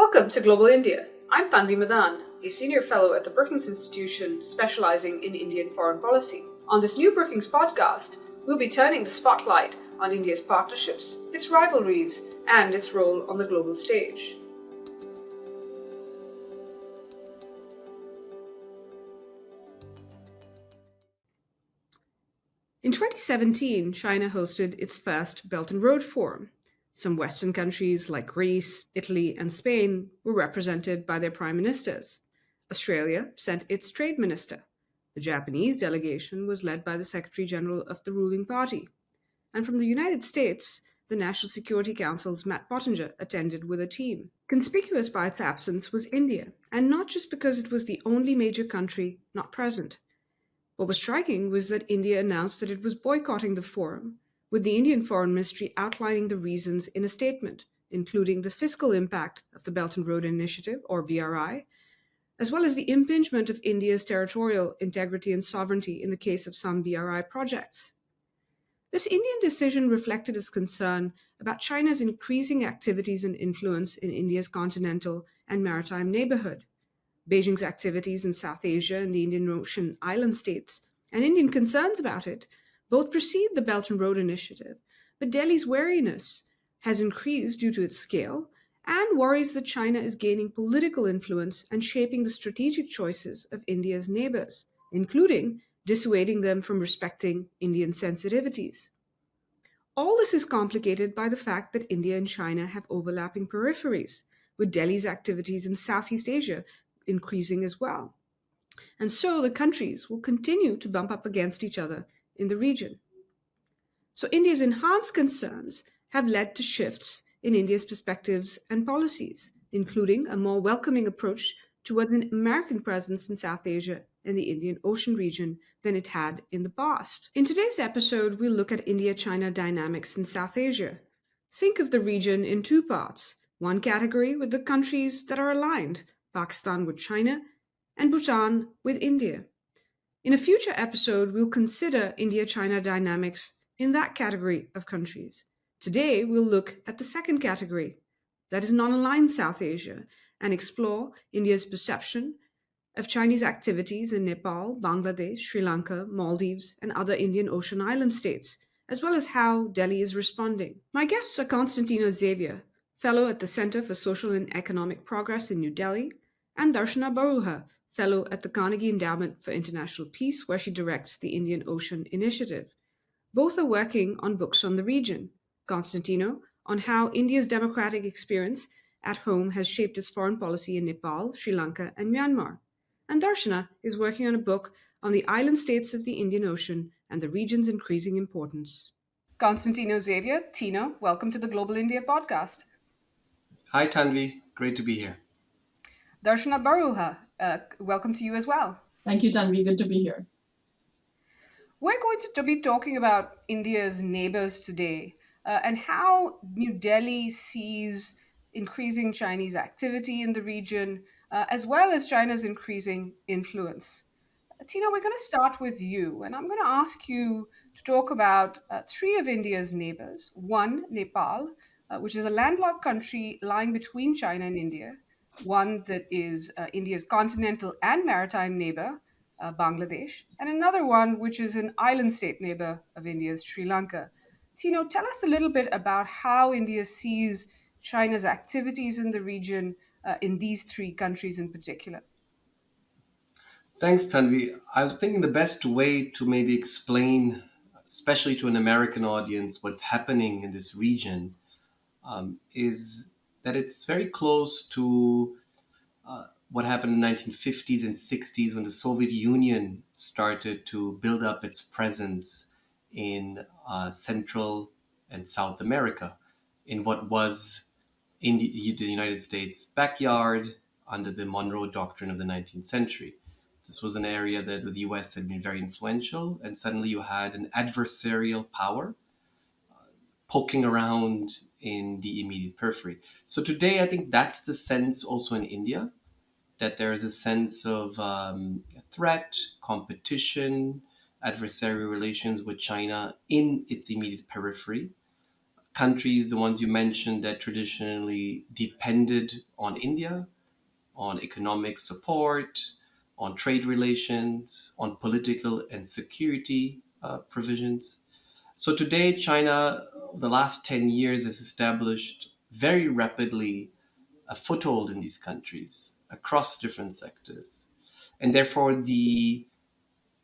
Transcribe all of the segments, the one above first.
Welcome to Global India. I'm Tanvi Madan, a senior fellow at the Brookings Institution specializing in Indian foreign policy. On this new Brookings podcast, we'll be turning the spotlight on India's partnerships, its rivalries, and its role on the global stage. In 2017, China hosted its first Belt and Road Forum. Some Western countries like Greece, Italy, and Spain were represented by their prime ministers. Australia sent its trade minister. The Japanese delegation was led by the Secretary General of the ruling party. And from the United States, the National Security Council's Matt Pottinger attended with a team. Conspicuous by its absence was India, and not just because it was the only major country not present. What was striking was that India announced that it was boycotting the forum, with the Indian Foreign Ministry outlining the reasons in a statement, including the fiscal impact of the Belt and Road Initiative, or BRI, as well as the impingement of India's territorial integrity and sovereignty in the case of some BRI projects. This Indian decision reflected its concern about China's increasing activities and influence in India's continental and maritime neighborhood, Beijing's activities in South Asia and the Indian Ocean island states, and Indian concerns about it, both precede the Belt and Road Initiative, but Delhi's wariness has increased due to its scale and worries that China is gaining political influence and shaping the strategic choices of India's neighbors, including dissuading them from respecting Indian sensitivities. All this is complicated by the fact that India and China have overlapping peripheries, with Delhi's activities in Southeast Asia increasing as well. And so the countries will continue to bump up against each other in the region. So India's enhanced concerns have led to shifts in India's perspectives and policies, including a more welcoming approach towards an American presence in South Asia and the Indian Ocean region than it had in the past. In today's episode, we'll look at India-China dynamics in South Asia. Think of the region in two parts. One category with the countries that are aligned, Pakistan with China, and Bhutan with India. In a future episode, we'll consider India-China dynamics in that category of countries. Today, we'll look at the second category, that is non-aligned South Asia, and explore India's perception of Chinese activities in Nepal, Bangladesh, Sri Lanka, Maldives, and other Indian Ocean island states, as well as how Delhi is responding. My guests are Constantino Xavier, Fellow at the Center for Social and Economic Progress in New Delhi, and Darshana Baruah, Fellow at the Carnegie Endowment for International Peace, where she directs the Indian Ocean Initiative. Both are working on books on the region. Constantino on how India's democratic experience at home has shaped its foreign policy in Nepal, Sri Lanka, and Myanmar. And Darshana is working on a book on the island states of the Indian Ocean and the region's increasing importance. Constantino Xavier, Tino, welcome to the Global India podcast. Hi, Tanvi. Great to be here. Darshana Baruah, welcome to you as well. Thank you, Tanvi. Good to be here. We're going to be talking about India's neighbors today and how New Delhi sees increasing Chinese activity in the region, as well as China's increasing influence. Tina, we're going to start with you, and I'm going to ask you to talk about three of India's neighbors. One, Nepal, which is a landlocked country lying between China and India. One that is India's continental and maritime neighbor, Bangladesh, and another one which is an island state neighbor of India's, Sri Lanka. Tino, tell us a little bit about how India sees China's activities in the region in these three countries in particular. Thanks, Tanvi. I was thinking the best way to maybe explain, especially to an American audience, what's happening in this region is that it's very close to what happened in the 1950s and 60s when the Soviet Union started to build up its presence in Central and South America, in what was in the United States backyard under the Monroe Doctrine of the 19th century. This was an area that the US had been very influential, and suddenly you had an adversarial power poking around in the immediate periphery. So today, I think that's the sense also in India, that there is a sense of threat, competition, adversarial relations with China in its immediate periphery. countries, the ones you mentioned, that traditionally depended on India, on economic support, on trade relations, on political and security provisions. So today, China, the last 10 years, has established very rapidly a foothold in these countries across different sectors. And therefore, the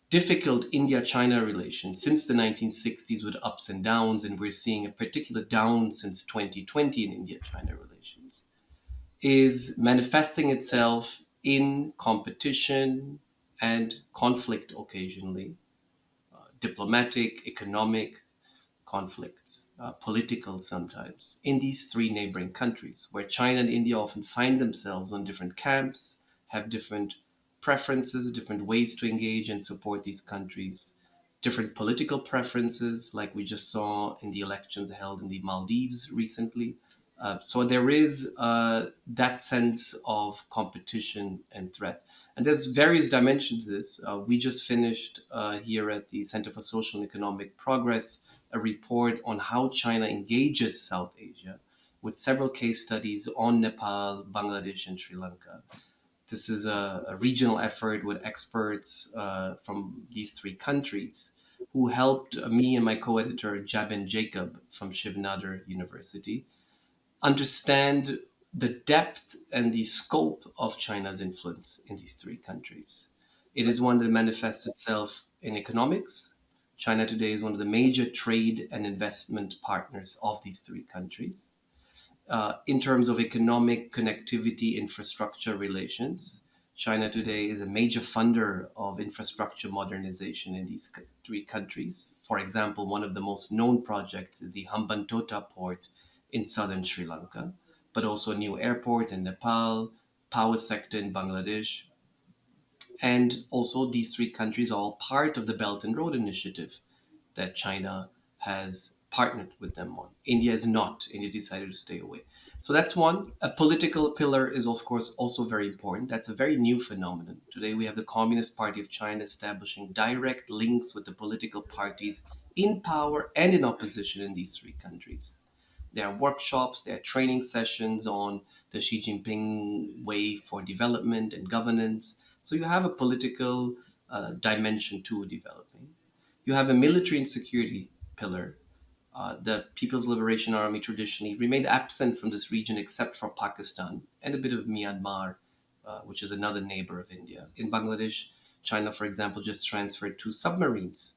difficult India China relation since the 1960s with ups and downs, and we're seeing a particular down since 2020 in India China relations, is manifesting itself in competition and conflict occasionally, diplomatic, economic conflicts, political sometimes, in these three neighboring countries, where China and India often find themselves on different camps, have different preferences, different ways to engage and support these countries, different political preferences, like we just saw in the elections held in the Maldives recently. So there is that sense of competition and threat. And there's various dimensions to this. We just finished here at the Center for Social and Economic Progress a report on how China engages South Asia with several case studies on Nepal, Bangladesh, and Sri Lanka. This is a regional effort with experts from these three countries who helped me and my co-editor Jabin Jacob from Shiv Nadar University understand the depth and the scope of China's influence in these three countries. It is one that manifests itself in economics. China today is one of the major trade and investment partners of these three countries. In terms of economic connectivity, infrastructure relations, China today is a major funder of infrastructure modernization in these three countries. For example, one of the most known projects is the Hambantota port in southern Sri Lanka, but also a new airport in Nepal, power sector in Bangladesh, and also these three countries are all part of the Belt and Road Initiative that China has partnered with them on. India is not. India decided to stay away. So that's one. A political pillar is, of course, also very important. That's a very new phenomenon. Today, we have the Communist Party of China establishing direct links with the political parties in power and in opposition in these three countries. There are workshops, there are training sessions on the Xi Jinping way for development and governance. So you have a political dimension to developing. You have a military and security pillar. The People's Liberation Army traditionally remained absent from this region except for Pakistan and a bit of Myanmar, which is another neighbor of India. In Bangladesh, China, for example, just transferred two submarines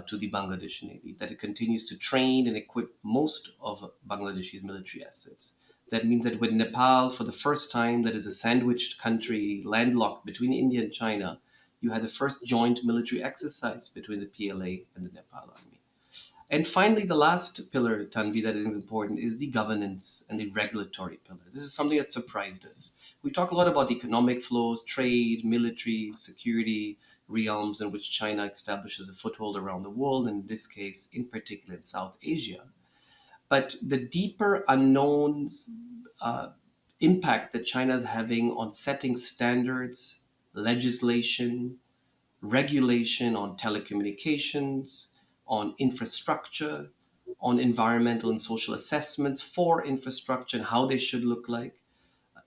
to the Bangladesh Navy, that it continues to train and equip most of Bangladesh's military assets. That means that with Nepal, for the first time, that is a sandwiched country landlocked between India and China, you had the first joint military exercise between the PLA and the Nepal army. And finally, the last pillar, Tanvi, that is important is the governance and the regulatory pillar. This is something that surprised us. We talk a lot about economic flows, trade, military, security realms in which China establishes a foothold around the world, and in this case, in particular in South Asia. But the deeper unknowns impact that China is having on setting standards, legislation, regulation on telecommunications, on infrastructure, on environmental and social assessments for infrastructure and how they should look like.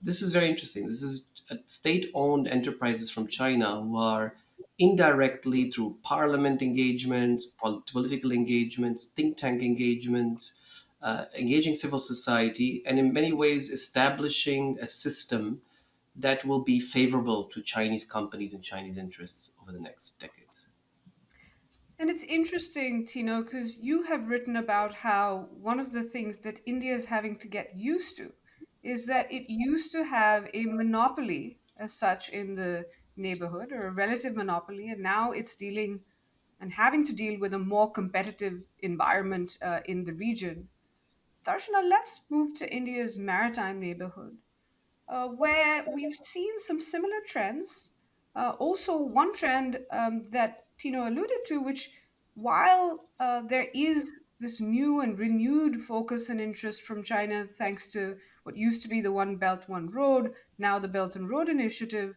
This is very interesting. This is state owned enterprises from China who are indirectly through parliament engagements, political engagements, think tank engagements, engaging civil society, and in many ways establishing a system that will be favorable to Chinese companies and Chinese interests over the next decades. And it's interesting, Tino, because you have written about how one of the things that India is having to get used to is that it used to have a monopoly as such in the neighborhood, or a relative monopoly, and now it's dealing and having to deal with a more competitive environment in the region. Darshana, let's move to India's maritime neighborhood, where we've seen some similar trends. Also, one trend that Tino alluded to, which while there is this new and renewed focus and interest from China, thanks to what used to be the One Belt, One Road, now the Belt and Road Initiative,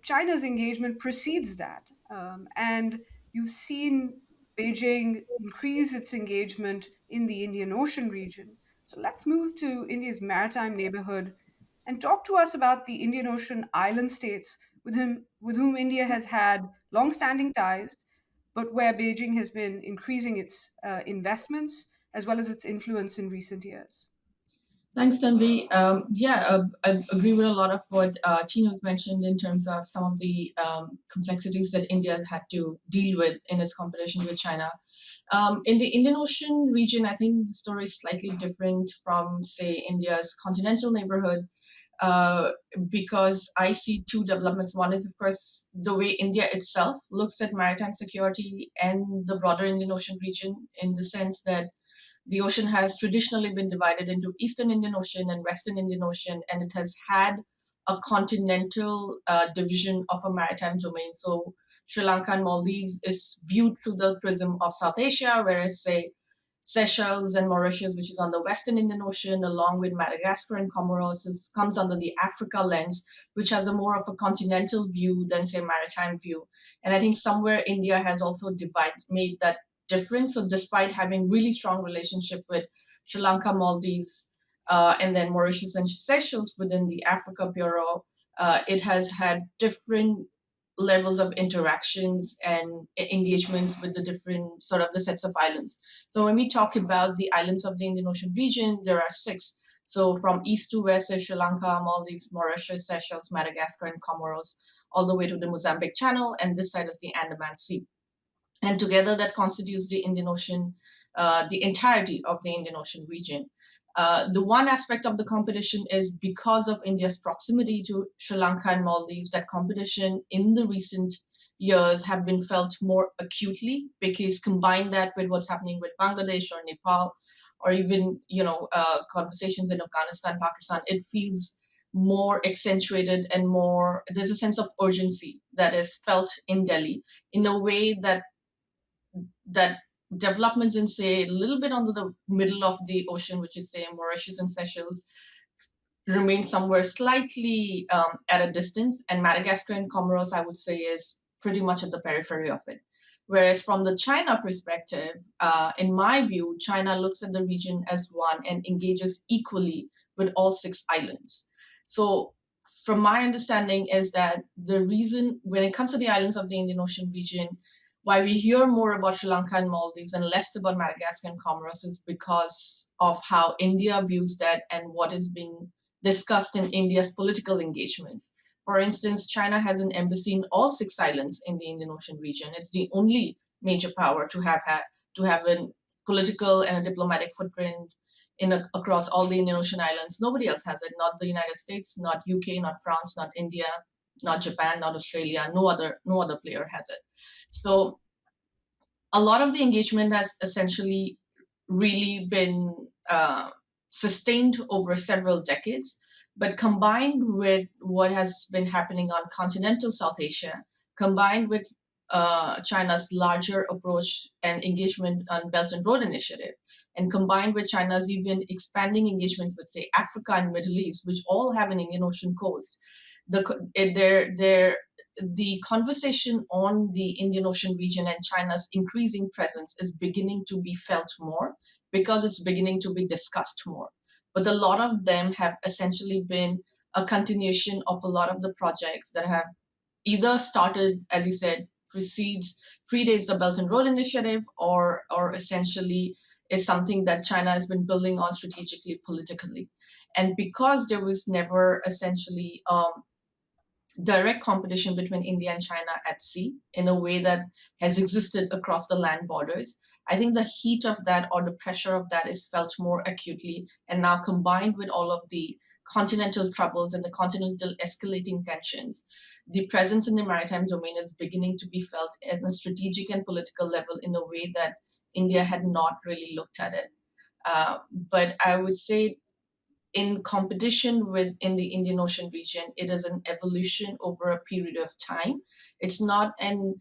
China's engagement precedes that. And you've seen Beijing increase its engagement in the Indian Ocean region. So let's move to India's maritime neighborhood and talk to us about the Indian Ocean island states with whom India has had long-standing ties, but where Beijing has been increasing its investments as well as its influence in recent years. Thanks, Tanvi. I agree with a lot of what Tino's mentioned in terms of some of the complexities that India has had to deal with in its competition with China. In the Indian Ocean region, I think the story is slightly different from, say, India's continental neighborhood, uh, because I see two developments. One is, of course, the way India itself looks at maritime security and the broader Indian Ocean region, in the sense that the ocean has traditionally been divided into Eastern Indian Ocean and Western Indian Ocean, and it has had a continental division of a maritime domain. So Sri Lanka and Maldives is viewed through the prism of South Asia, whereas, say, Seychelles and Mauritius, which is on the Western Indian Ocean, along with Madagascar and Comoros, comes under the Africa lens, which has a more of a continental view than, say, maritime view. And I think somewhere India has also made that difference. So despite having really strong relationship with Sri Lanka, Maldives, and then Mauritius and Seychelles within the Africa Bureau, it has had different levels of interactions and engagements with the different sort of the sets of islands. So when we talk about the islands of the Indian Ocean region, there are six. So from east to west is Sri Lanka, Maldives, Mauritius, Seychelles, Madagascar, and Comoros, all the way to the Mozambique Channel, and this side is the Andaman Sea. And together that constitutes the Indian Ocean, the entirety of the Indian Ocean region. The one aspect of the competition is because of India's proximity to Sri Lanka and Maldives, that competition in the recent years have been felt more acutely, because combine that with what's happening with Bangladesh or Nepal, or even conversations in Afghanistan, Pakistan, it feels more accentuated and more. There's a sense of urgency that is felt in Delhi in a way that developments in, say, a little bit under the middle of the ocean, which is, say, Mauritius and Seychelles, remain somewhere slightly at a distance, and Madagascar and Comoros, I would say, is pretty much at the periphery of it. Whereas from the China perspective, in my view, China looks at the region as one and engages equally with all six islands. So from my understanding is that the reason when it comes to the islands of the Indian Ocean region, why we hear more about Sri Lanka and Maldives and less about Madagascar and Comoros is because of how India views that and what is being discussed in India's political engagements. For instance, China has an embassy in all six islands in the Indian Ocean region. It's the only major power to have a political and a diplomatic footprint across all the Indian Ocean islands. Nobody else has it. Not the United States, not UK, not France, not India, not Japan, not Australia. No other player has it. So a lot of the engagement has essentially really been sustained over several decades, but combined with what has been happening on continental South Asia, combined with China's larger approach and engagement on Belt and Road Initiative, and combined with China's even expanding engagements with, say, Africa and Middle East, which all have an Indian Ocean coast, the conversation on the Indian Ocean region and China's increasing presence is beginning to be felt more because it's beginning to be discussed more. But a lot of them have essentially been a continuation of a lot of the projects that have either started, as you said, predates the Belt and Road Initiative, or essentially is something that China has been building on strategically, politically. And because there was never essentially direct competition between India and China at sea in a way that has existed across the land borders, I think the heat of that or the pressure of that is felt more acutely. And now, combined with all of the continental troubles and the continental escalating tensions, the presence in the maritime domain is beginning to be felt at a strategic and political level in a way that India had not really looked at it. But I would say, in competition with in the Indian Ocean region, it is an evolution over a period of time. It's not an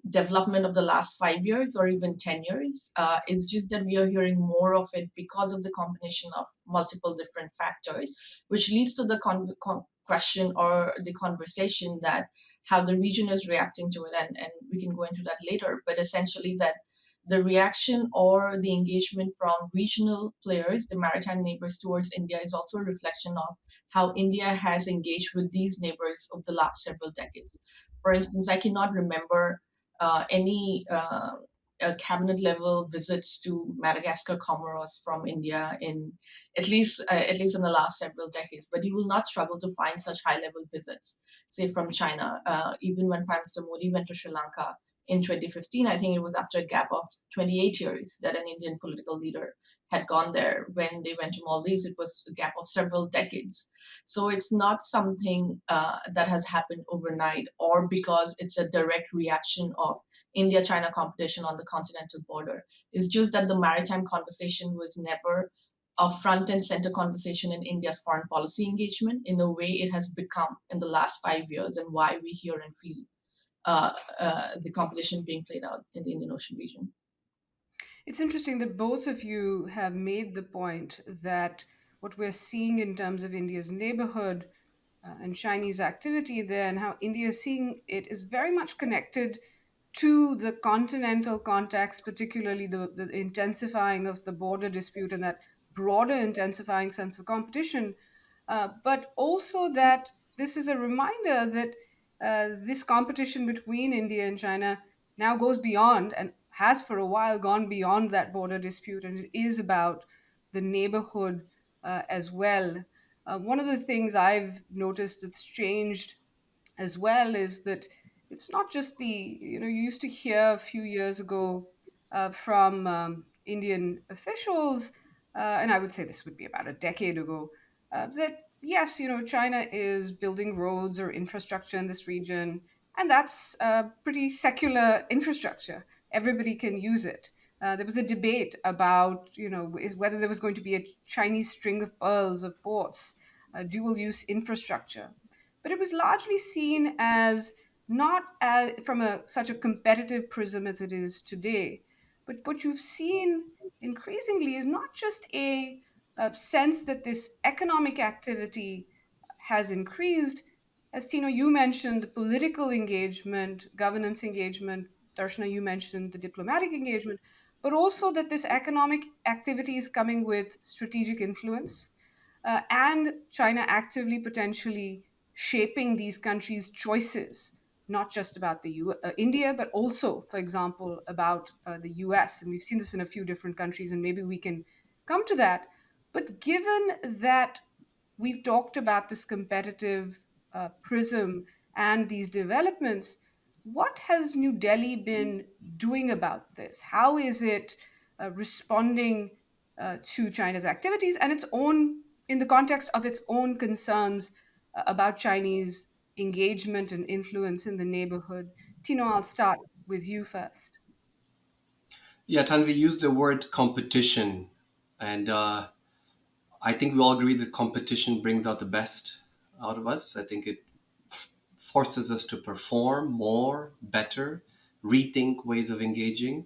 development of the last 5 years or even 10 years. It's just that we are hearing more of it because of the combination of multiple different factors, which leads to the question or the conversation that how the region is reacting to it, and we can go into that later. But essentially, that the reaction or the engagement from regional players, the maritime neighbors towards India, is also a reflection of how India has engaged with these neighbors over the last several decades. For instance, I cannot remember any cabinet level visits to Madagascar, Comoros from India in at least in the last several decades. But you will not struggle to find such high level visits, say from China. Even when Prime Minister Modi went to Sri Lanka in 2015, I think it was after a gap of 28 years that an Indian political leader had gone there. When they went to Maldives, it was a gap of several decades. So it's not something that has happened overnight or because it's a direct reaction of India China competition on the continental border. It's just that the maritime conversation was never a front and center conversation in India's foreign policy engagement in a way it has become in the last 5 years, and why we hear and feel the competition being played out in the Indian Ocean region. It's interesting that both of you have made the point that what we're seeing in terms of India's neighborhood and Chinese activity there, and how India is seeing it, is very much connected to the continental context, particularly the intensifying of the border dispute and that broader intensifying sense of competition. But also that this is a reminder that this competition between India and China now goes beyond, and has for a while gone beyond, that border dispute, and it is about the neighborhood as well. One of the things I've noticed that's changed as well is that it's not just you used to hear a few years ago from Indian officials, and I would say this would be about a decade ago, that yes, China is building roads or infrastructure in this region, and that's pretty secular infrastructure. Everybody can use it. There was a debate about, whether there was going to be a Chinese string of pearls of ports, dual use infrastructure, but it was largely seen as not as, from such a competitive prism as it is today. But what you've seen increasingly is not just a sense that this economic activity has increased. As Tino, you mentioned the political engagement, governance engagement. Darshana, you mentioned the diplomatic engagement, but also that this economic activity is coming with strategic influence, and China actively potentially shaping these countries' choices, not just about India, but also, for example, about the US. And we've seen this in a few different countries, and maybe we can come to that. But given that we've talked about this competitive prism and these developments, what has New Delhi been doing about this? How is it responding to China's activities and its own, in the context of its own concerns about Chinese engagement and influence in the neighborhood? Tino, I'll start with you first. Yeah, Tanvi used the word competition, and I think we all agree that competition brings out the best out of us. I think it forces us to perform more, better, rethink ways of engaging.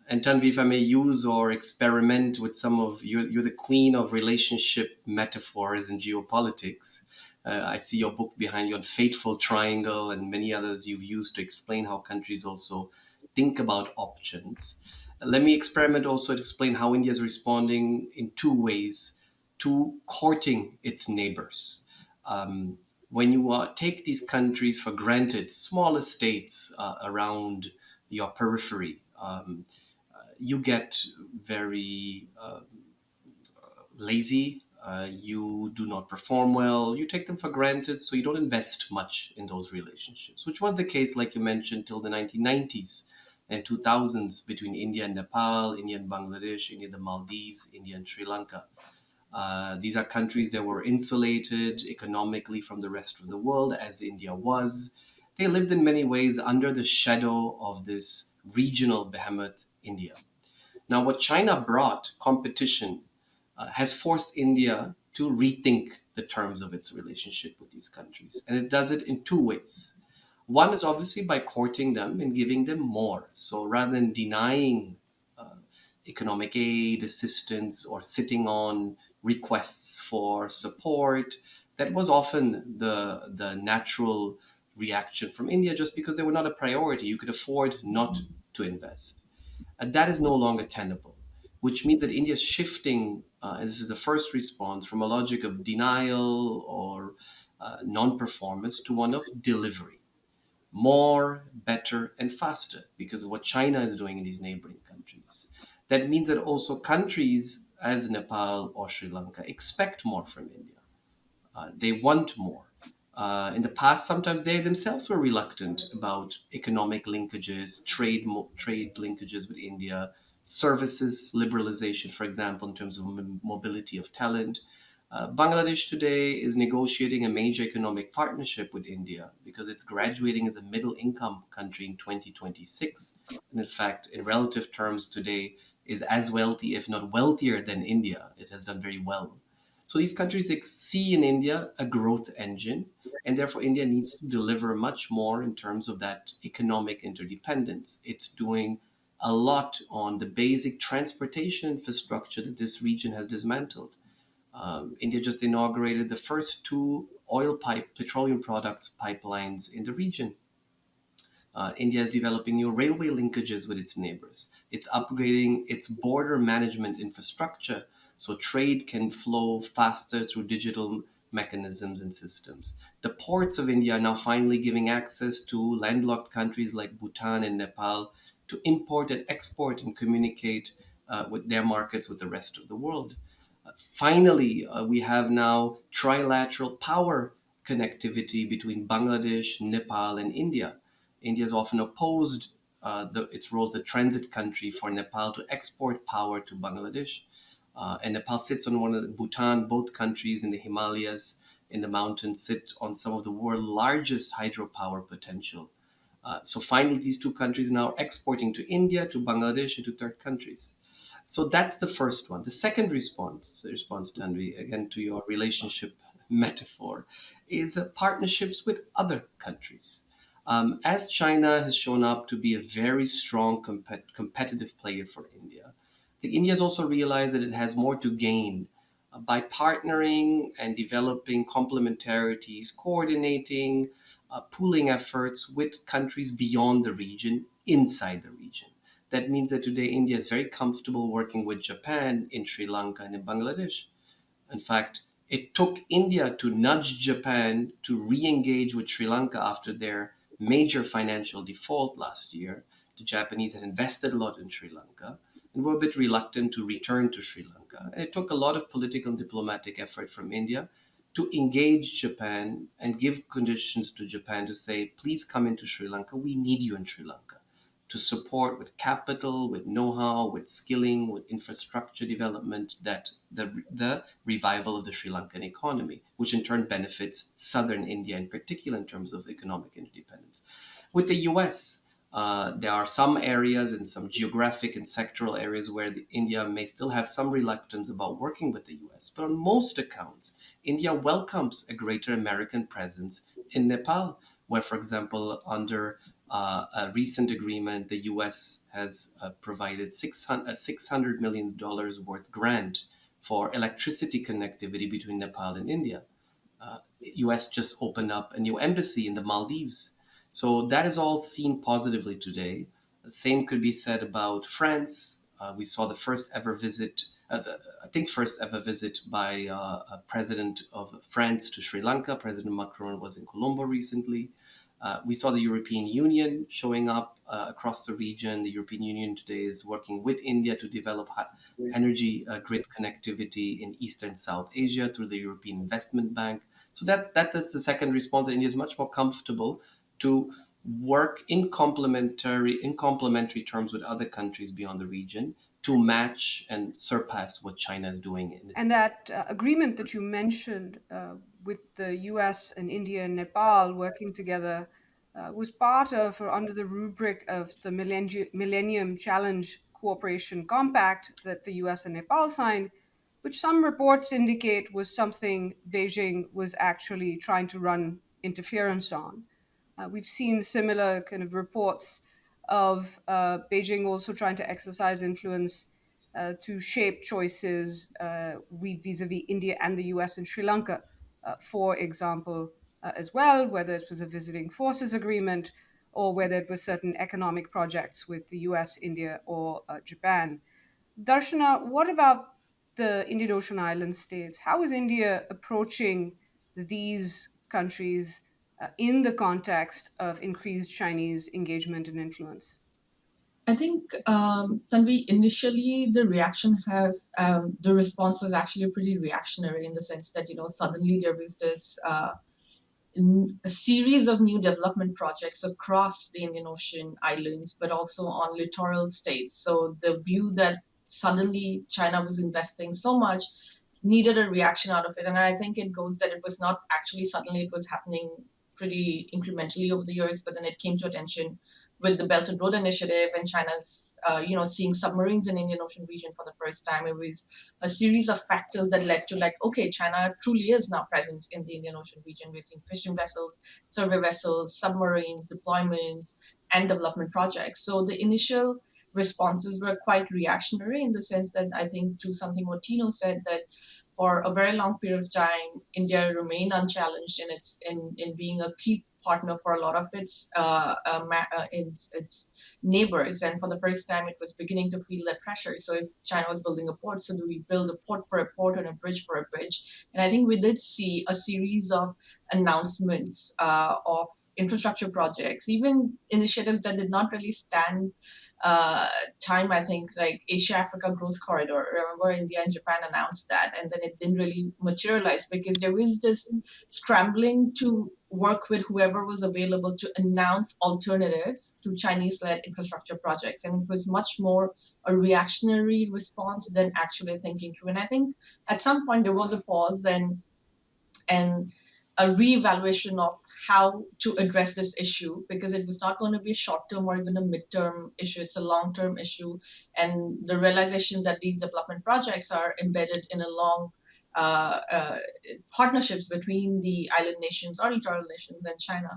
And Tanvi, if I may use or experiment with some of you're the queen of relationship metaphors in geopolitics. I see your book behind you on Fateful Triangle and many others you've used to explain how countries also think about options. Let me experiment also to explain how India is responding in two ways to courting its neighbors. When you take these countries for granted, smaller states around your periphery, you get very lazy. You do not perform well. You take them for granted, so you don't invest much in those relationships, which was the case, like you mentioned, till the 1990s and 2000s between India and Nepal, India and Bangladesh, India and the Maldives, India and Sri Lanka. These are countries that were insulated economically from the rest of the world, as India was. They lived in many ways under the shadow of this regional behemoth, India. Now, what China brought, competition, has forced India to rethink the terms of its relationship with these countries. And it does it in two ways. One is obviously by courting them and giving them more. So rather than denying uh, economic aid, assistance, or sitting on requests for support, That was often the natural reaction from India, just because they were not a priority. You could afford not to invest. And that is no longer tenable, which means that India is shifting, and this is the first response, from a logic of denial or non performance to one of delivery. More, better, and faster because of what China is doing in these neighboring countries. That means that also countries as Nepal or Sri Lanka expect more from India. They want more. In the past, sometimes they themselves were reluctant about economic linkages, trade linkages with India, services liberalization, for example, in terms of mobility of talent. Bangladesh today is negotiating a major economic partnership with India because it's graduating as a middle income country in 2026. And in fact, in relative terms, today is as wealthy, if not wealthier than India. It has done very well. So these countries see in India a growth engine, and therefore India needs to deliver much more in terms of that economic interdependence. It's doing a lot on the basic transportation infrastructure that this region has dismantled. India just inaugurated the first two petroleum products pipelines in the region. India is developing new railway linkages with its neighbors. It's upgrading its border management infrastructure so trade can flow faster through digital mechanisms and systems. The ports of India are now finally giving access to landlocked countries like Bhutan and Nepal to import and export and communicate with their markets with the rest of the world. Finally, we have now trilateral power connectivity between Bangladesh, Nepal, and India. India has often opposed its role as a transit country for Nepal to export power to Bangladesh. And Nepal sits on one of the Bhutan, both countries in the Himalayas, in the mountains, sit on some of the world's largest hydropower potential. So finally, these two countries now are exporting to India, to Bangladesh, and to third countries. So that's the first one. The second response, Tanvi, again to your relationship metaphor, is partnerships with other countries. As China has shown up to be a very strong competitive player for India, I think India has also realized that it has more to gain by partnering and developing complementarities, coordinating, pooling efforts with countries beyond the region, inside the region. That means that today India is very comfortable working with Japan in Sri Lanka and in Bangladesh. In fact, it took India to nudge Japan to re engage with Sri Lanka after their major financial default last year. The Japanese had invested a lot in Sri Lanka and were a bit reluctant to return to Sri Lanka. And it took a lot of political and diplomatic effort from India to engage Japan and give conditions to Japan to say, please come into Sri Lanka. We need you in Sri Lanka to support with capital, with know-how, with skilling, with infrastructure development, that the revival of the Sri Lankan economy, which in turn benefits southern India in particular in terms of economic interdependence. With the US, there are some areas and some geographic and sectoral areas where India may still have some reluctance about working with the US. But on most accounts, India welcomes a greater American presence in Nepal, where, for example, under a recent agreement, the US has provided $600 million worth grant for electricity connectivity between Nepal and India. US just opened up a new embassy in the Maldives. So that is all seen positively today. The same could be said about France. We saw the first ever visit, I think first ever visit by a president of France to Sri Lanka. President Macron was in Colombo recently. We saw the European Union showing up across the region. The European Union today is working with India to develop energy grid connectivity in East and South Asia through the European Investment Bank. So that is the second response. That India is much more comfortable to work in complementary terms with other countries beyond the region to match and surpass what China is doing in. And that agreement that you mentioned with the US and India and Nepal working together was part of or under the rubric of the Millennium Challenge Cooperation Compact that the US and Nepal signed, which some reports indicate was something Beijing was actually trying to run interference on. We've seen similar kind of reports of Beijing also trying to exercise influence to shape choices vis-a-vis India and the US and Sri Lanka. for example, as well, whether it was a visiting forces agreement or whether it was certain economic projects with the US, India, or Japan. Darshana, what about the Indian Ocean island states? How is India approaching these countries in the context of increased Chinese engagement and influence? I think, Tanvi, initially the reaction the response was actually pretty reactionary in the sense that, suddenly there was this a series of new development projects across the Indian Ocean islands, but also on littoral states. So the view that suddenly China was investing so much needed a reaction out of it. And I think it goes that it was not actually suddenly, it was happening pretty incrementally over the years, but then it came to attention with the Belt and Road Initiative and China's, seeing submarines in Indian Ocean region for the first time. It was a series of factors that led to like, okay, China truly is now present in the Indian Ocean region. We're seeing fishing vessels, survey vessels, submarines, deployments, and development projects. So the initial responses were quite reactionary in the sense that I think to something what Tino said, that for a very long period of time, India remained unchallenged in being a key partner for a lot of its neighbors, and for the first time, it was beginning to feel that pressure. So, if China was building a port, so do we build a port for a port and a bridge for a bridge? And I think we did see a series of announcements of infrastructure projects, even initiatives that did not really stand uh, time. I think like Asia Africa Growth Corridor. Remember, India and Japan announced that, and then it didn't really materialize because there was this scrambling to work with whoever was available to announce alternatives to Chinese led infrastructure projects. And it was much more a reactionary response than actually thinking through. And I think at some point there was a pause and a reevaluation of how to address this issue, because it was not going to be a short term or even a midterm issue. It's a long term issue. And the realization that these development projects are embedded in a long uh, uh, partnerships between the island nations or littoral nations and China.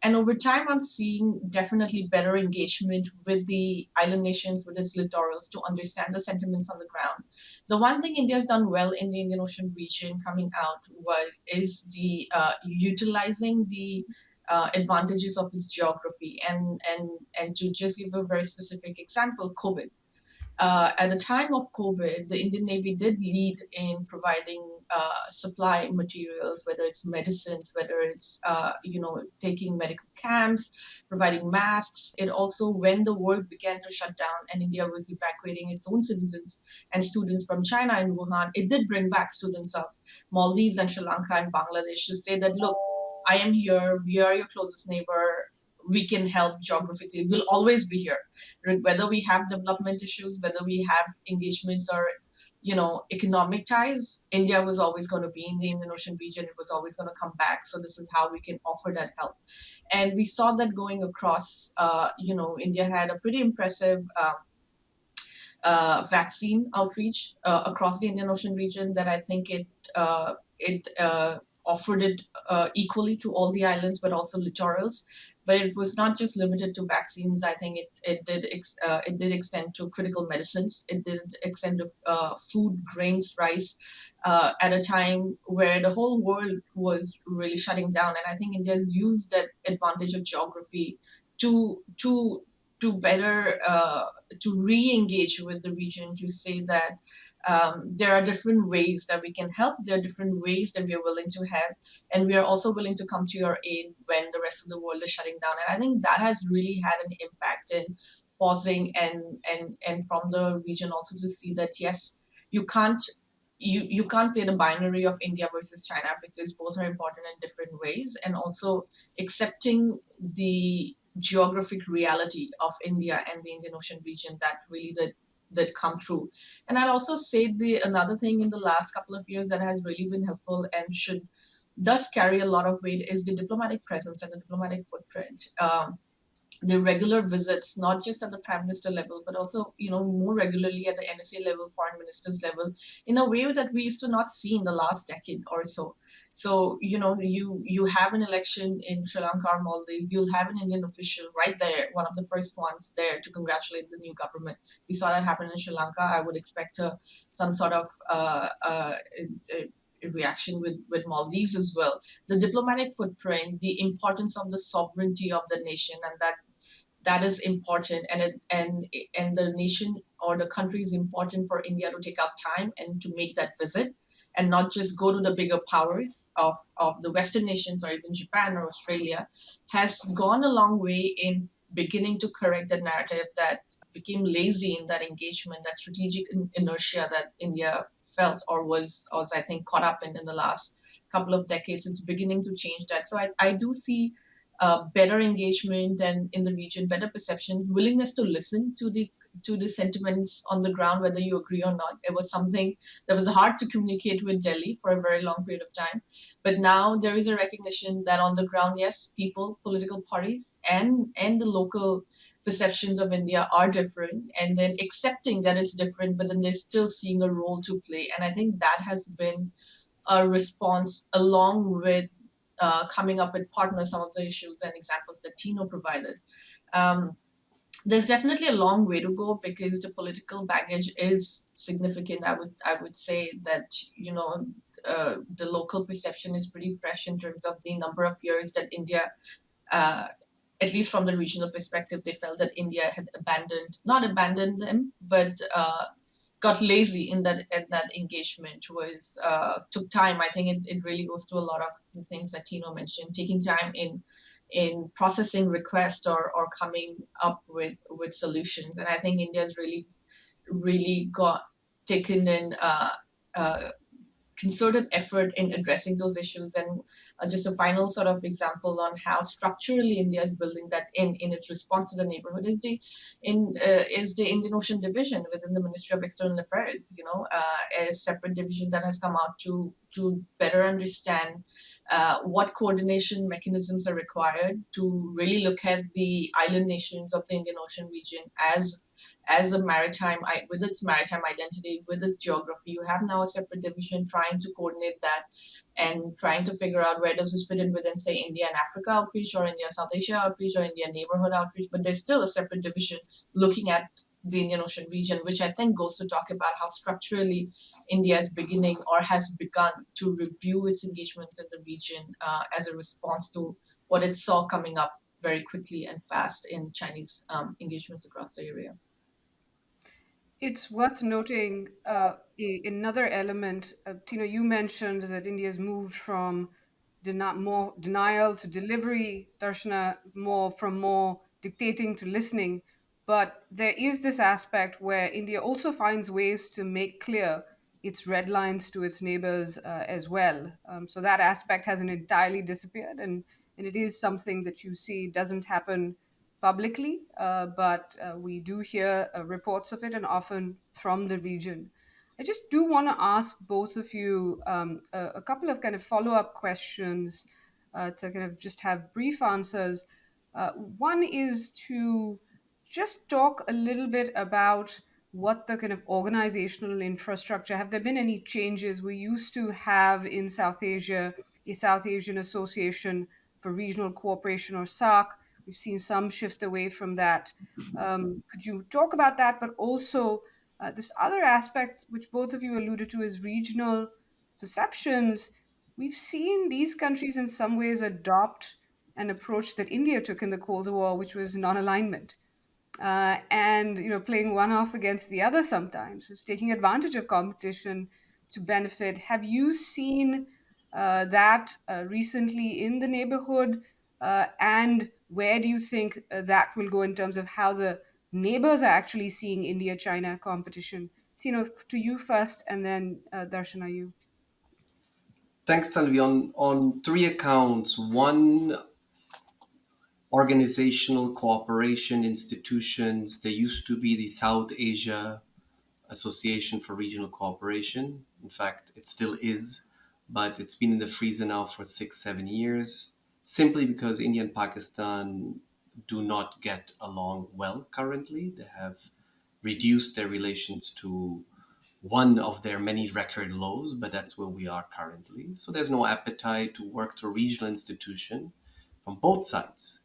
And over time, I'm seeing definitely better engagement with the island nations, with its littorals, to understand the sentiments on the ground. The one thing India has done well in the Indian Ocean region coming out is the utilizing the advantages of its geography, and to just give a very specific example, COVID. At the time of COVID, the Indian Navy did lead in providing supply materials, whether it's medicines, whether it's taking medical camps, providing masks. It also, when the world began to shut down and India was evacuating its own citizens and students from China and Wuhan, it did bring back students of Maldives and Sri Lanka and Bangladesh to say that, look, I am here. We are your closest neighbor. We can help geographically. We'll always be here, whether we have development issues, whether we have engagements or economic ties. India was always going to be in the Indian Ocean region. It was always going to come back. So this is how we can offer that help. And we saw that going across. India had a pretty impressive vaccine outreach across the Indian Ocean region that I think it offered it equally to all the islands, but also littorals. But it was not just limited to vaccines. I think it did extend to critical medicines. It did extend to food, grains, rice. At a time where the whole world was really shutting down, and I think India has used that advantage of geography to better to re-engage with the region, to say that there are different ways that we can help. There are different ways that we are willing to help, and we are also willing to come to your aid when the rest of the world is shutting down. And I think that has really had an impact in pausing and from the region also to see that yes, you can't you can't play the binary of India versus China, because both are important in different ways, and also accepting the geographic reality of India and the Indian Ocean region that really that come true. And I'd also say the another thing in the last couple of years that has really been helpful and should does carry a lot of weight is the diplomatic presence and the diplomatic footprint. The regular visits, not just at the prime minister level, but also more regularly at the NSA level, foreign ministers level, in a way that we used to not see in the last decade or so. So you have an election in Sri Lanka or Maldives, you'll have an Indian official right there, one of the first ones there to congratulate the new government. We saw that happen in Sri Lanka. I would expect some sort of reaction with Maldives as well. The diplomatic footprint, the importance of the sovereignty of the nation, and that is important, and the nation or the country is important for India to take out time and to make that visit, and not just go to the bigger powers of the Western nations or even Japan or Australia, has gone a long way in beginning to correct the narrative that became lazy in that engagement, that strategic inertia that India felt or was I think caught up in the last couple of decades. It's beginning to change that. So I do see better engagement and in the region, better perceptions, willingness to listen to the sentiments on the ground, whether you agree or not. It was something that was hard to communicate with Delhi for a very long period of time. But now there is a recognition that on the ground, yes, people, political parties, and the local perceptions of India are different, and then accepting that it's different, but then they're still seeing a role to play. And I think that has been a response along with coming up with partners, some of the issues and examples that Tino provided. Um, there's definitely a long way to go because the political baggage is significant. I would say that the local perception is pretty fresh in terms of the number of years that India, uh, at least from the regional perspective, they felt that India had not abandoned them, but got lazy in that engagement. Was took time. I think it really goes to a lot of the things that Tino mentioned, taking time in processing requests or coming up with solutions. And I think India's really got taken in concerted effort in addressing those issues. And just a final sort of example on how structurally India is building that in its response to the neighborhood is the Indian Ocean Division within the Ministry of External Affairs. A separate division that has come out to better understand what coordination mechanisms are required to really look at the island nations of the Indian Ocean region as a with its maritime identity, with its geography. You have now a separate division trying to coordinate that and trying to figure out where does this fit in within, say, India and Africa outreach or India South Asia outreach or India neighborhood outreach. But there's still a separate division looking at the Indian Ocean region, which I think goes to talk about how structurally India is beginning or has begun to review its engagements in the region as a response to what it saw coming up very quickly and fast in Chinese engagements across the area. It's worth noting another element. Tino, you mentioned that India's moved from more denial to delivery. Darshana, more dictating to listening. But there is this aspect where India also finds ways to make clear its red lines to its neighbors as well. So that aspect hasn't entirely disappeared, and it is something that you see doesn't happen publicly, but we do hear reports of it, and often from the region. I just do want to ask both of you a couple of kind of follow up questions to kind of just have brief answers. One is to just talk a little bit about what the kind of organizational infrastructure, have there been any changes? We used to have in South Asia a South Asian Association for Regional Cooperation, or SARC. We've seen some shift away from that. Could you talk about that? But also, this other aspect, which both of you alluded to, is regional perceptions. We've seen these countries in some ways adopt an approach that India took in the Cold War, which was non alignment. And playing one off against the other sometimes is taking advantage of competition to benefit. Have you seen that recently in the neighborhood, and where do you think that will go in terms of how the neighbors are actually seeing India-China competition? Tino, to you first, and then Darshana, you. Thanks, Tanvi. On three accounts. One, organizational cooperation institutions. There used to be the South Asia Association for Regional Cooperation. In fact, it still is, but it's been in the freezer now for 6, 7 years, simply because India and Pakistan do not get along well currently. They have reduced their relations to one of their many record lows, but that's where we are currently. So there's no appetite to work to a regional institution from both sides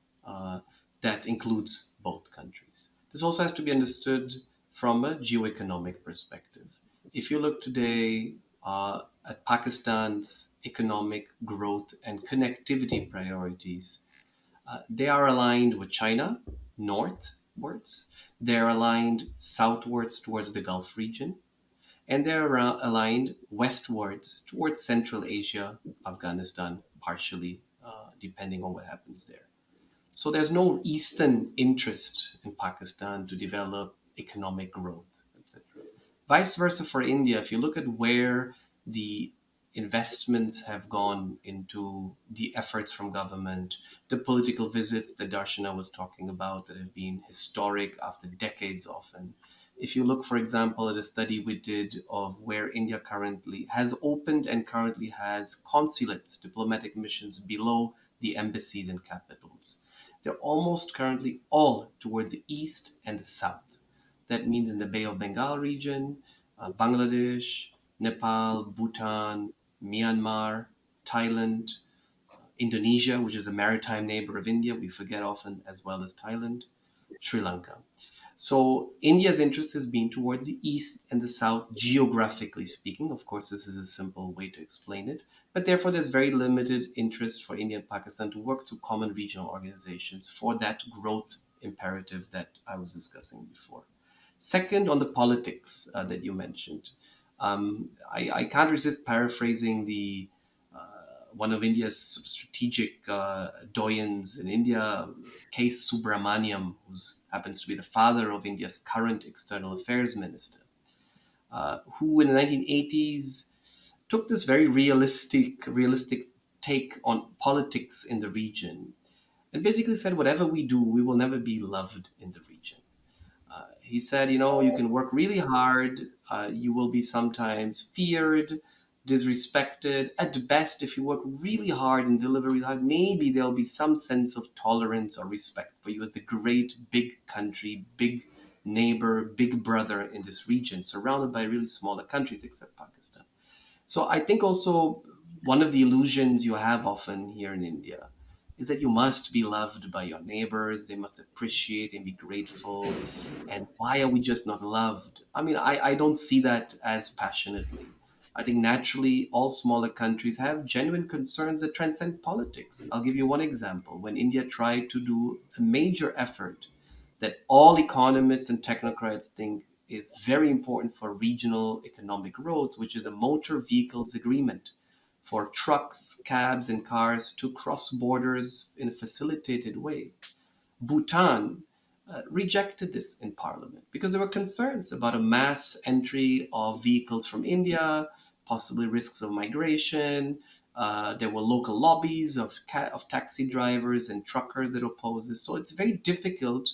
that includes both countries. This also has to be understood from a geoeconomic perspective. If you look today, at Pakistan's economic growth and connectivity priorities. They are aligned with China northwards, they're aligned southwards towards the Gulf region, and they're aligned westwards towards Central Asia, Afghanistan, partially, depending on what happens there. So there's no Eastern interest in Pakistan to develop economic growth, etc. Vice versa for India, if you look at where the investments have gone into the efforts from government, the political visits that Darshana was talking about that have been historic after decades often. If you look, for example, at a study we did of where India currently has opened and currently has consulates, diplomatic missions below the embassies and capitals, they're almost currently all towards the east and the south. That means in the Bay of Bengal region, Bangladesh, Nepal, Bhutan, Myanmar, Thailand, Indonesia, which is a maritime neighbor of India, we forget often, as well as Thailand, Sri Lanka. So India's interest has been towards the east and the south, geographically speaking. Of course, this is a simple way to explain it. But therefore, there's very limited interest for India and Pakistan to work to common regional organizations for that growth imperative that I was discussing before. Second, on the politics that you mentioned, I can't resist paraphrasing the one of India's strategic doyens in India, K. Subramaniam, who happens to be the father of India's current external affairs minister, who in the 1980s took this very realistic take on politics in the region and basically said, whatever we do, we will never be loved in the region. He said, you can work really hard. You will be sometimes feared, disrespected. At best, if you work really hard and deliver really hard, maybe there'll be some sense of tolerance or respect for you as the great big country, big neighbor, big brother in this region, surrounded by really smaller countries except Pakistan. So I think also one of the illusions you have often here in India is that you must be loved by your neighbors. They must appreciate and be grateful. And why are we just not loved? I mean, I don't see that as passionately. I think naturally all smaller countries have genuine concerns that transcend politics. I'll give you one example. When India tried to do a major effort that all economists and technocrats think is very important for regional economic growth, which is a motor vehicles agreement for trucks, cabs, and cars to cross borders in a facilitated way. Bhutan rejected this in parliament because there were concerns about a mass entry of vehicles from India, possibly risks of migration. There were local lobbies of taxi drivers and truckers that oppose this. So it's very difficult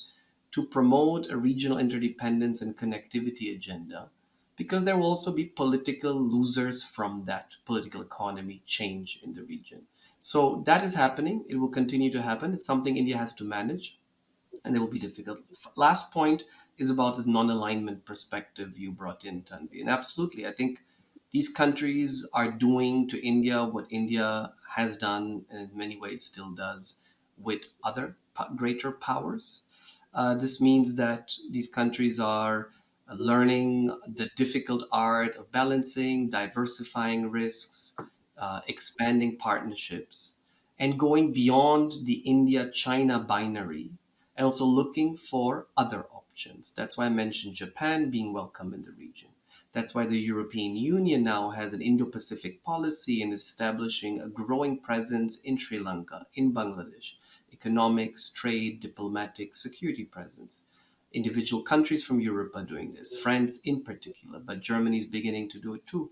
to promote a regional interdependence and connectivity agenda because there will also be political losers from that political economy change in the region. So that is happening. It will continue to happen. It's something India has to manage and it will be difficult. Last point is about this non-alignment perspective you brought in, Tanvi. And absolutely, I think these countries are doing to India what India has done and in many ways still does with other greater powers. This means that these countries are learning the difficult art of balancing, diversifying risks, expanding partnerships, and going beyond the India China binary and also looking for other options. That's why I mentioned Japan being welcome in the region. That's why the European Union now has an Indo Pacific policy and establishing a growing presence in Sri Lanka, in Bangladesh, economics, trade, diplomatic, security presence. Individual countries from Europe are doing this, France in particular, but Germany is beginning to do it too.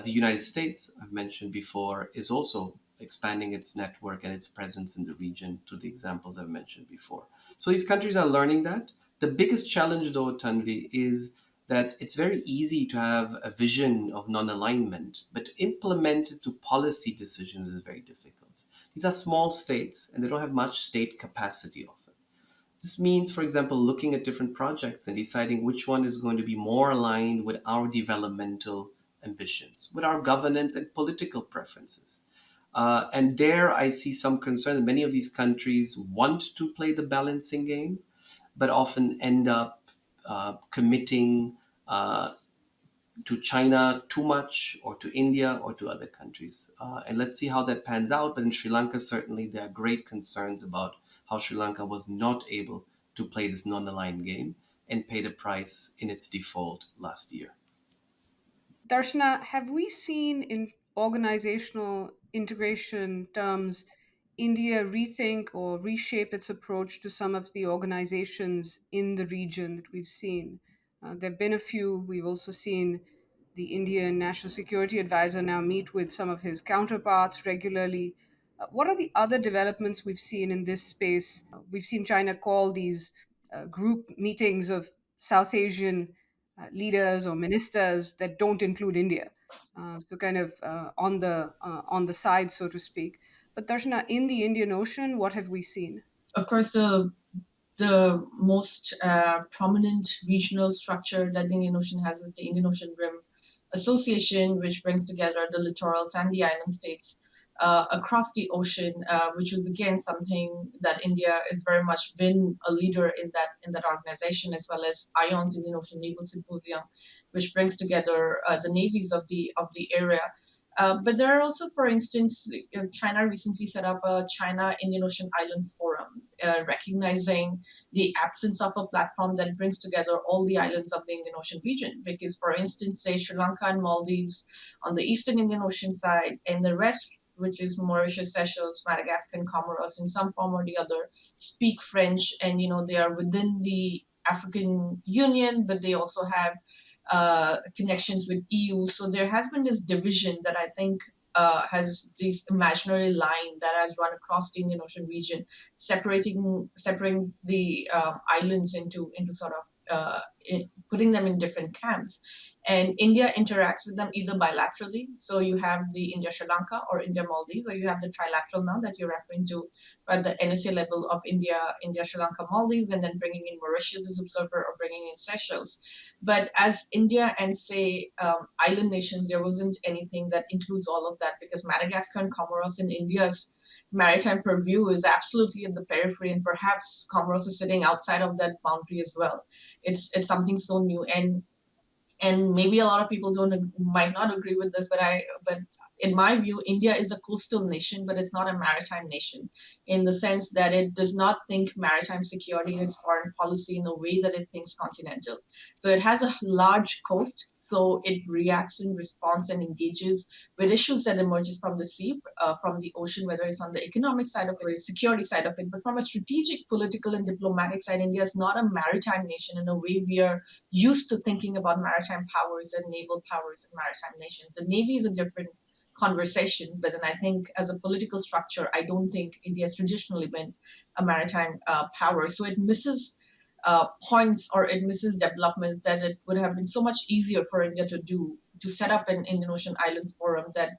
The United States, I've mentioned before, is also expanding its network and its presence in the region to the examples I've mentioned before. So these countries are learning that. The biggest challenge, though, Tanvi, is that it's very easy to have a vision of non alignment, but to implement it to policy decisions is very difficult. These are small states and they don't have much state capacity often. This means, for example, looking at different projects and deciding which one is going to be more aligned with our developmental ambitions, with our governance and political preferences. And there I see some concern that many of these countries want to play the balancing game, but often end up committing to China too much, or to India, or to other countries. And let's see how that pans out. But in Sri Lanka, certainly there are great concerns about how Sri Lanka was not able to play this non-aligned game and paid a price in its default last year. Darshana, have we seen in organizational integration terms India rethink or reshape its approach to some of the organizations in the region that we've seen? There have been a few. We've also seen the Indian National Security Advisor now meet with some of his counterparts regularly. What are the other developments we've seen in this space? We've seen China call these group meetings of South Asian leaders or ministers that don't include India. So kind of on the side, so to speak. But Darshana, in the Indian Ocean, what have we seen? Of course, the most prominent regional structure that the Indian Ocean has is the Indian Ocean Rim Association, which brings together the littorals and the island states across the ocean, which was again something that India has very much been a leader in that organization, as well as ION's Indian Ocean Naval Symposium, which brings together the navies of the area. But there are also, for instance, China recently set up a China Indian Ocean Islands Forum, recognizing the absence of a platform that brings together all the islands of the Indian Ocean region. Because, for instance, say Sri Lanka and Maldives on the eastern Indian Ocean side, and the rest, which is Mauritius, Seychelles, Madagascar, and Comoros, in some form or the other, speak French, and they are within the African Union, but they also have connections with EU. So there has been this division that I think has this imaginary line that has run across the Indian Ocean region, separating the islands into sort of putting them in different camps. And India interacts with them either bilaterally. So you have the India Sri Lanka or India Maldives, or you have the trilateral now that you're referring to at the NSA level of India Sri Lanka Maldives, and then bringing in Mauritius as observer or bringing in Seychelles. But as India and say island nations, there wasn't anything that includes all of that, because Madagascar and Comoros in India's maritime purview is absolutely at the periphery, and perhaps Comoros is sitting outside of that boundary as well. It's something so new, and maybe a lot of people don't might not agree with this, but in my view, India is a coastal nation, but it's not a maritime nation, in the sense that it does not think maritime security in its foreign policy in a way that it thinks continental. So it has a large coast, so it reacts and responds and engages with issues that emerges from the sea, from the ocean, whether it's on the economic side of it or security side of it. But from a strategic, political, and diplomatic side, India is not a maritime nation in a way we are used to thinking about maritime powers and naval powers in maritime nations. The Navy is a different conversation, but then I think as a political structure, I don't think India has traditionally been a maritime power. So it misses points, or it misses developments that it would have been so much easier for India to do, to set up an Indian Ocean Islands Forum that,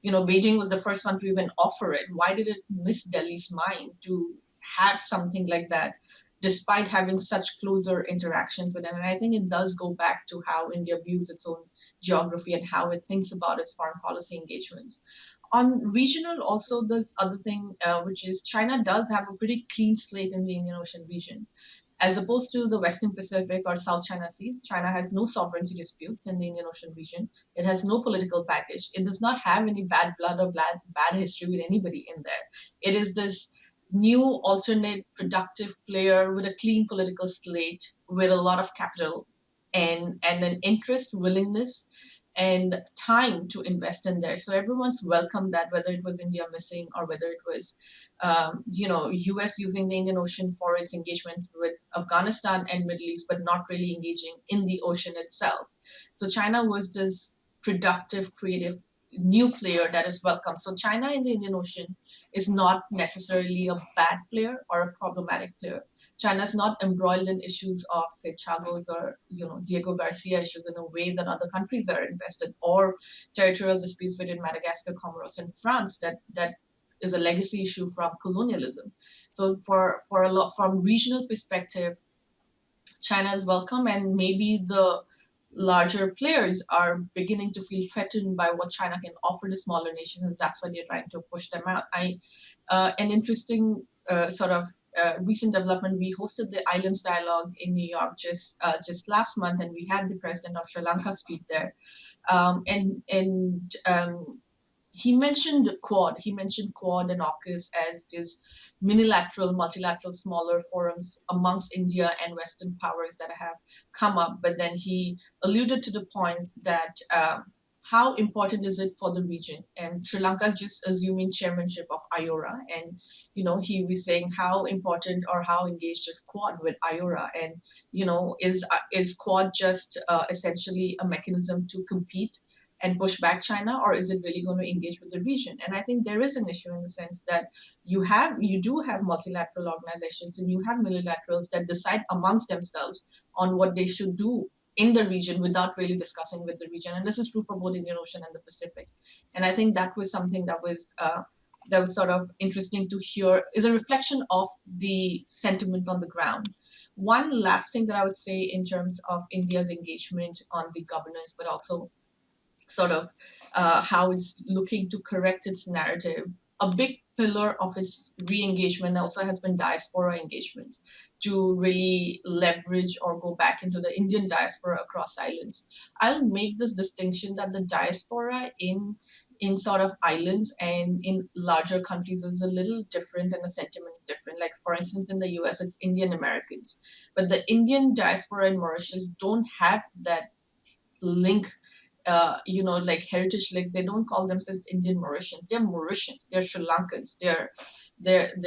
Beijing was the first one to even offer it. Why did it miss Delhi's mind to have something like that, despite having such closer interactions with them? And I think it does go back to how India views its own geography and how it thinks about its foreign policy engagements. On regional, also, this other thing, which is China does have a pretty clean slate in the Indian Ocean region. As opposed to the Western Pacific or South China Seas, China has no sovereignty disputes in the Indian Ocean region. It has no political baggage. It does not have any bad blood or bad history with anybody in there. It is this new, alternate, productive player with a clean political slate, with a lot of capital and an interest, willingness, and time to invest in there. So everyone's welcomed that, whether it was India missing or whether it was US using the Indian Ocean for its engagement with Afghanistan and Middle East, but not really engaging in the ocean itself. So China was this productive, creative new player that is welcome. So China in the Indian Ocean is not necessarily a bad player or a problematic player. China is not embroiled in issues of, say, Chagos or Diego Garcia issues in a way that other countries are invested, or territorial disputes between Madagascar, Comoros, and France that is a legacy issue from colonialism. So for a lot, from regional perspective, China is welcome, and maybe the larger players are beginning to feel threatened by what China can offer to smaller nations, and that's why they're trying to push them out. An interesting sort of recent development, we hosted the Islands Dialogue in New York just last month, and we had the president of Sri Lanka speak there. And he mentioned Quad. He mentioned Quad and AUKUS as these minilateral, multilateral, smaller forums amongst India and Western powers that have come up. But then he alluded to the point that how important is it for the region? And Sri Lanka is just assuming chairmanship of IORA, and he was saying how important or how engaged is Quad with IORA, and is Quad just essentially a mechanism to compete and push back China, or is it really going to engage with the region? And I think there is an issue in the sense that you do have multilateral organizations and you have multilaterals that decide amongst themselves on what they should do in the region without really discussing with the region. And this is true for both Indian Ocean and the Pacific. And I think that was something that was sort of interesting to hear, is a reflection of the sentiment on the ground. One last thing that I would say in terms of India's engagement on the governance, but also sort of how it's looking to correct its narrative. A big pillar of its re-engagement also has been diaspora engagement, to really leverage or go back into the Indian diaspora across islands. I'll make this distinction that the diaspora in sort of islands and in larger countries is a little different, and the sentiment is different. Like, for instance, in the US, it's Indian Americans, but the Indian diaspora in Mauritius don't have that link, like heritage link. They don't call themselves Indian Mauritians. They're Mauritians. They're Sri Lankans. They're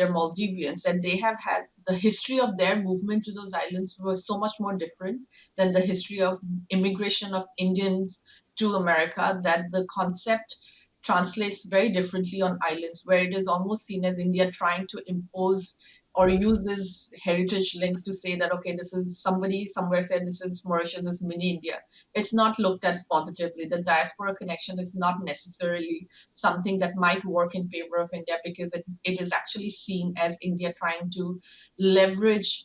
Maldivians, and they have had the history of their movement to those islands was so much more different than the history of immigration of Indians to America, that the concept translates very differently on islands, where it is almost seen as India trying to impose or use these heritage links to say that, okay, this is somebody somewhere said this is Mauritius, is mini India. It's not looked at positively. The diaspora connection is not necessarily something that might work in favor of India, because it is actually seen as India trying to leverage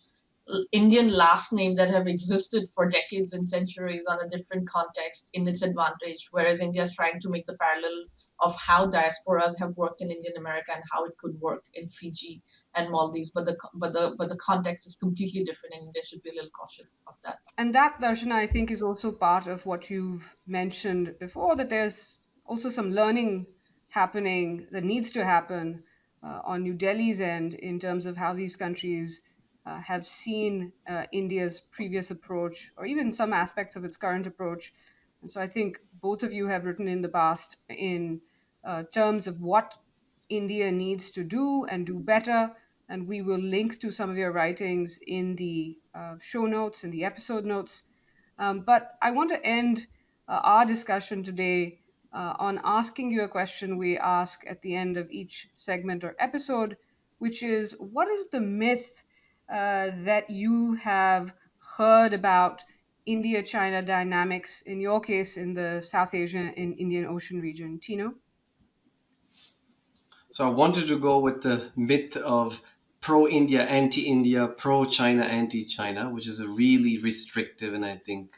Indian last name that have existed for decades and centuries on a different context in its advantage, whereas India is trying to make the parallel of how diasporas have worked in Indian America and how it could work in Fiji and Maldives. But the context is completely different, and India should be a little cautious of that. And that, Darshana, I think is also part of what you've mentioned before, that there's also some learning happening that needs to happen on New Delhi's end in terms of how these countries have seen India's previous approach, or even some aspects of its current approach. And so I think both of you have written in the past in terms of what India needs to do and do better. And we will link to some of your writings in the show notes, in the episode notes. But I want to end our discussion today on asking you a question we ask at the end of each segment or episode, which is, what is the myth that you have heard about India China dynamics, in your case, in the South Asian and Indian Ocean region? Tino? So I wanted to go with the myth of pro-India, anti-India, pro-China, anti-China, which is a really restrictive and I think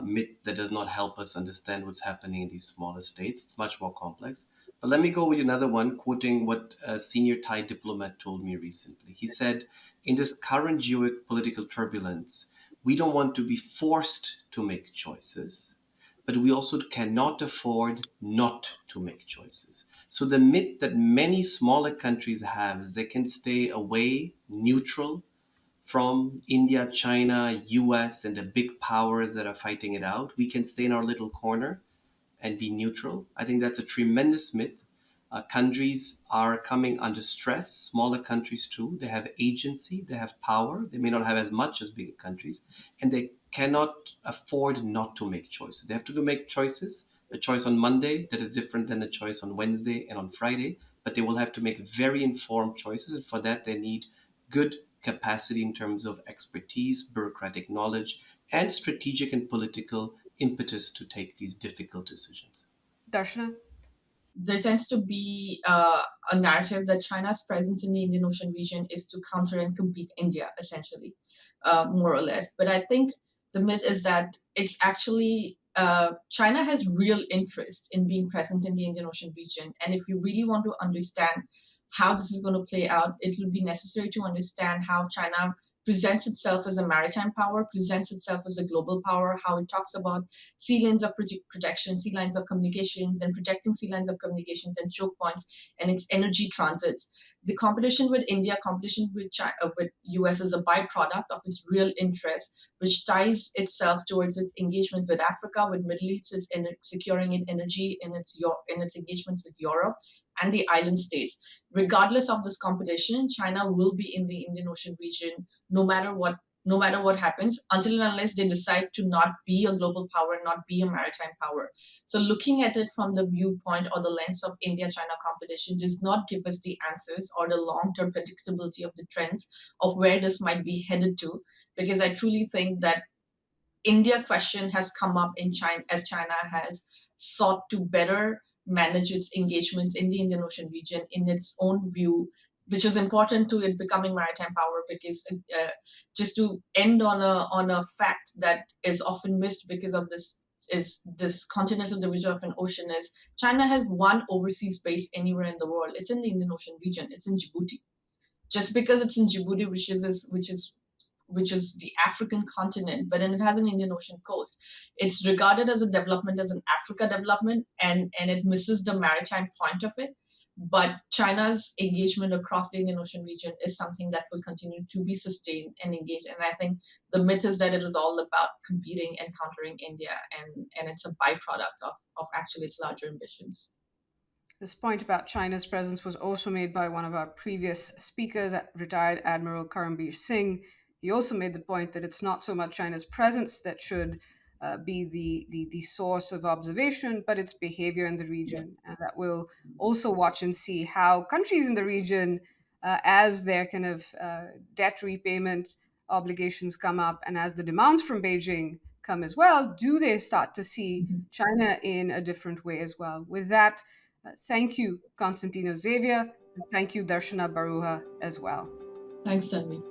myth that does not help us understand what's happening in these smaller states. It's much more complex. But let me go with another one, quoting what a senior Thai diplomat told me recently. He said, in this current geopolitical turbulence, we don't want to be forced to make choices, but we also cannot afford not to make choices. So the myth that many smaller countries have is they can stay away, neutral from India, China, US, and the big powers that are fighting it out. We can stay in our little corner and be neutral. I think that's a tremendous myth. Countries are coming under stress, smaller countries too. They have agency, they have power. They may not have as much as bigger countries, and they cannot afford not to make choices. They have to make choices, a choice on Monday that is different than a choice on Wednesday and on Friday, but they will have to make very informed choices. And for that, they need good capacity in terms of expertise, bureaucratic knowledge, and strategic and political impetus to take these difficult decisions. Darshana? There tends to be a narrative that China's presence in the Indian Ocean region is to counter and compete India, essentially, more or less. But I think the myth is that it's actually China has real interest in being present in the Indian Ocean region. And if you really want to understand how this is going to play out, it will be necessary to understand how China presents itself as a maritime power, presents itself as a global power, how it talks about sea lanes of protection, sea lines of communications, and protecting sea lines of communications and choke points, and its energy transits. The competition with India, competition with China, with US is a byproduct of its real interest, which ties itself towards its engagements with Africa, with Middle East, is in securing its energy in its engagements with Europe and the island states. Regardless of this competition, China will be in the Indian Ocean region no matter what. No matter what happens, until and unless they decide to not be a global power, not be a maritime power. So, looking at it from the viewpoint or the lens of India China competition does not give us the answers or the long term predictability of the trends of where this might be headed to, because I truly think that India question has come up in China as China has sought to better manage its engagements in the Indian Ocean region in its own view, which is important to it becoming maritime power. Because just to end on a fact that is often missed because of this continental division of an ocean, is China has one overseas base anywhere in the world. It's in the Indian Ocean region. It's in Djibouti. Just because it's in Djibouti, which is the African continent, but then it has an Indian Ocean coast. It's regarded as a development, as an Africa development, and it misses the maritime point of it. But China's engagement across the Indian Ocean region is something that will continue to be sustained and engaged. And I think the myth is that it is all about competing and countering India, and it's a byproduct of actually its larger ambitions. This point about China's presence was also made by one of our previous speakers, retired Admiral Karambir Singh. He also made the point that it's not so much China's presence that should be the source of observation, but its behavior in the Yeah. region. And that we'll also watch and see how countries in the region, as their kind of debt repayment obligations come up and as the demands from Beijing come as well, do they start to see Mhm. China in a different way as well? With that, thank you, Constantino, Xavier, and thank you, Darshana Baruah, as well. Thanks, Tanvi.